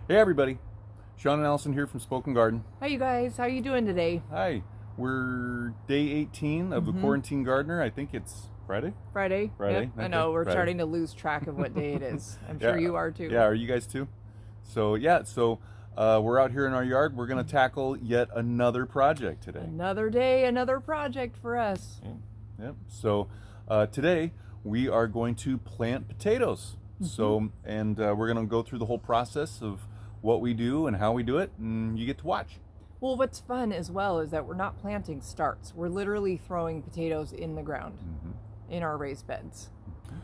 Hey everybody, Sean and Allison here from Spoken Garden. Hi you guys, how are you doing today? Hi, we're day 18 of the Quarantine Gardener. I think it's Friday? Friday. Friday, Yep. I okay, know, we're Friday. starting to lose track of what day it is. I'm sure you are too. Yeah, are you guys too? So we're out here in our yard. We're going to tackle yet another project today. Another day, another project for us. Yep. So today we are going to plant potatoes. We're going to go through the whole process of what we do and how we do it, and you get to watch. Well, what's fun as well is that we're not planting starts. We're literally throwing potatoes in the ground in our raised beds.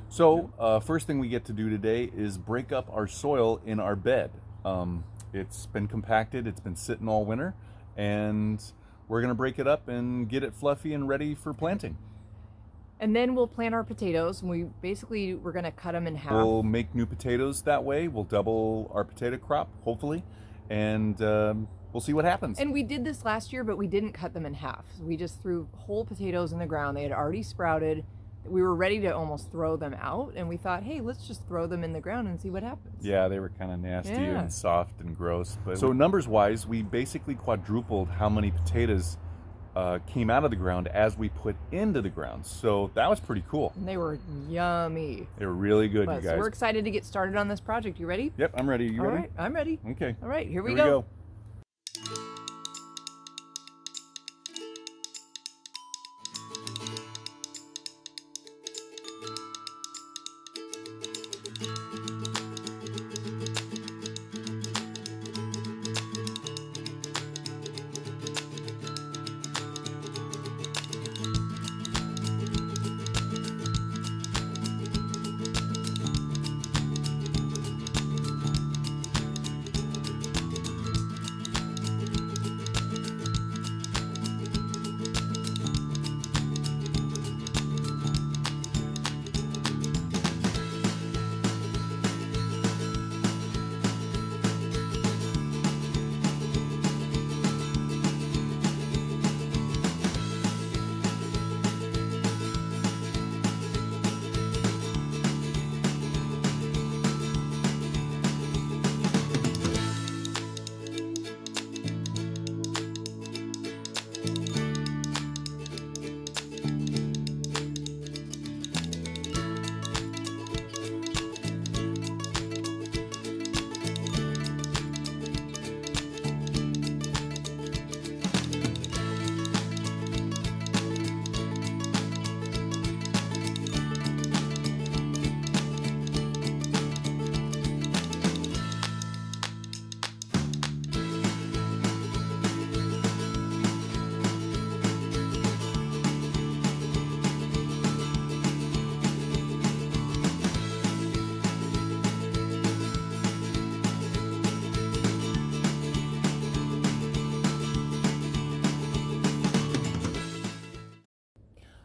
So first thing we get to do today is break up our soil in our bed. It's been compacted, it's been sitting all winter, and we're going to break it up and get it fluffy and ready for planting. And then we'll plant our potatoes, and we're going to cut them in half. We'll make new potatoes that way. We'll double our potato crop, hopefully, and we'll see what happens. And we did this last year, but we didn't cut them in half. We just threw whole potatoes in the ground. They had already sprouted. We were ready to almost throw them out, and we thought, hey, let's just throw them in the ground and see what happens. Yeah, they were kind of nasty Yeah. and soft and gross. So numbers-wise, we basically quadrupled how many potatoes came out of the ground as we put into the ground. So that was pretty cool. And they were yummy. They were really good, you So guys. we're excited to get started on this project. You ready? Yep, I'm ready. You All ready? right, I'm ready. Okay. All right, here we we go.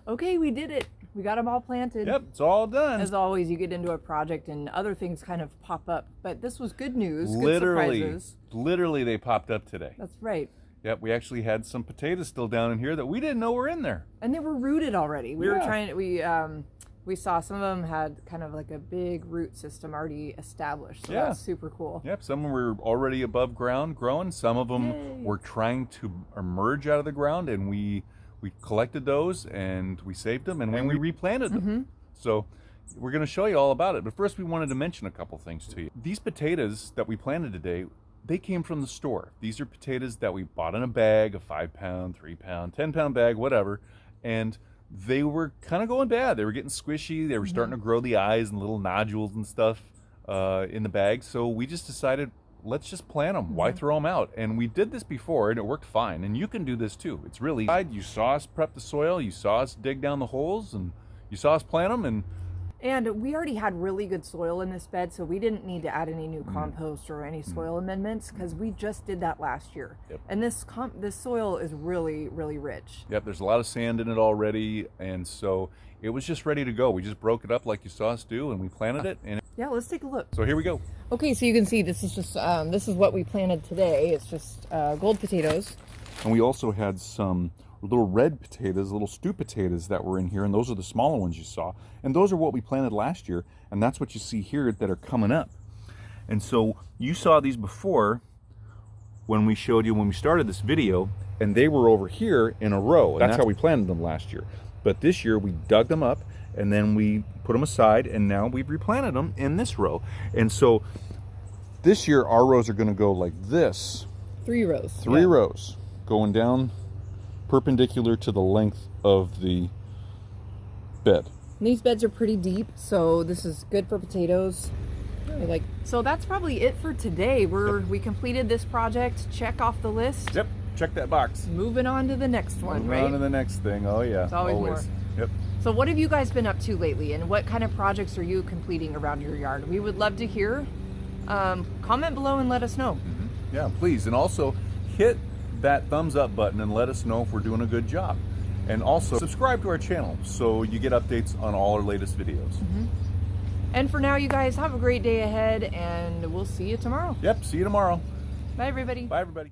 Okay, we did it. We got them all planted. Yep, it's all done. As always, you get into a project and other things kind of pop up. But this was good news, good surprises. Literally, they popped up today. That's right. Yep, we actually had some potatoes still down in here that we didn't know were in there. And they were rooted already. We were Yeah. trying, we saw some of them had kind of like a big root system already established. So Yeah. that's super cool. Yep, some were already above ground growing. Some of them Yay. were trying to emerge out of the ground, and we collected those and we saved them, and then we replanted them. So we're going to show you all about it. But first, we wanted to mention a couple things to you. These potatoes that we planted today, they came from the store. These are potatoes that we bought in a bag, a 5-pound, 3-pound, 10-pound bag, whatever, and they were kind of going bad. They were getting squishy. They were starting to grow the eyes and little nodules and stuff in the bag. So we just decided, let's just plant them. Why throw them out? And we did this before, and it worked fine. And you can do this too. It's really easy. You saw us prep the soil. You saw us dig down the holes, and you saw us plant them. And we already had really good soil in this bed, so we didn't need to add any new compost or any soil amendments because we just did that last year. Yep. And this soil is really, really rich. Yep, there's a lot of sand in it already, and so it was just ready to go. We just broke it up like you saw us do, and we planted it. And Yeah, let's take a look. so here we go. Okay, so you can see this is just this is what we planted today. It's just gold potatoes. And we also had some little red potatoes, little stew potatoes that were in here, and those are the smaller ones you saw. And those are what we planted last year, and that's what you see here that are coming up. And so you saw these before when we showed you when we started this video, and they were over here in a row. And that's how we planted them last year. But this year we dug them up and then we put them aside, and now we've replanted them in this row. And so this year our rows are going to go like this. 3 rows. 3 rows going down perpendicular to the length of the bed. And these beds are pretty deep, so this is good for potatoes. So that's probably it for today. We completed this project. Check off the list. Yep, check that box. Moving on to the next one, right? On to the next thing. Oh yeah, it's always more. Yep. So what have you guys been up to lately, and what kind of projects are you completing around your yard? We would love to hear. Comment below and let us know. Yeah, please. And also hit that thumbs up button and let us know if we're doing a good job. And also subscribe to our channel so you get updates on all our latest videos. And for now, you guys have a great day ahead, and we'll see you tomorrow. Yep, see you tomorrow. Bye, everybody. Bye, everybody.